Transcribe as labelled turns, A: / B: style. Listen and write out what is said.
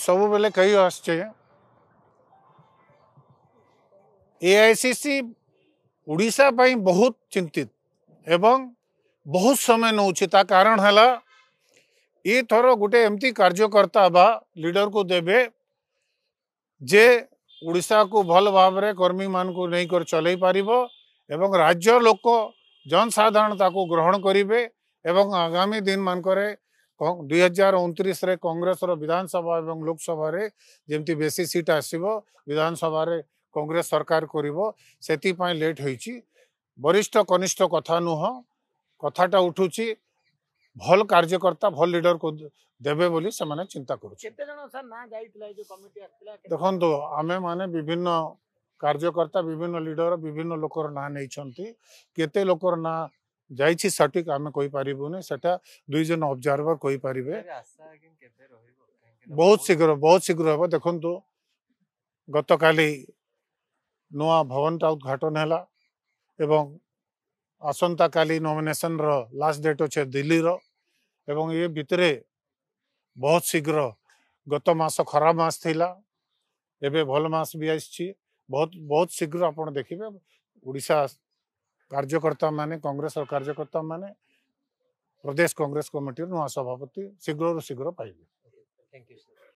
A: सब बेले कही आसचे एआईसीसी उड़ीसा पई बहुत चिंतित एवं बहुत समय नौछि ता कारण हला ये थर गोटे एमती कार्यकर्ता बा लीडर को देबे जे उड़ीसा को भल भाव रे कर्मी मान को नहीं कर चलै पारिबो एवं राज्य लोक जनसाधारण ताको ग्रहण करिवे एवं आगामी दिन मान करे 2029 रे कांग्रेस रो विधानसभा एवं लोकसभा रे जेमती बेसी सीट आसीबो विधानसभा रे कांग्रेस सरकार करिवो सेति पई लेट होईची वरिष्ठ कनिष्ठ कथा नुह कथाटा उठुची भल कार्यकर्ता भल लीडर को देबे बोली से माने चिंता करू
B: केते जण सर ना जाइतला जो कमिटी आस्तिला
A: देखो आमे माने विभिन्न कार्यकर्ता विभिन्न लीडर विभिन्न लोकर ना नहीं छंती केते लोकर ना जाइछि सटीक आमे कोई पारिबुने सेटा दुई जन ऑब्जर्वर कोई पारिबे बहुत शीघ्र हो देखंतु गत काली नुआ भवनटा उद्घाटन हैला एवं आसंता काली नॉमिनेशन रो लास्ट डेट अच्छे दिल्ली रो एवं ये भितरे बहुत शीघ्र गत मास खराब मास थिला एबे भल मास भी आछि बहुत शीघ्र आपण देखिबे उड़ीसा कार्यकर्ता माने कांग्रेस और कार्यकर्ता माने प्रदेश कांग्रेस कमिटी नुआ सभापति शीघ्र पाइबे।
B: Thank you sir.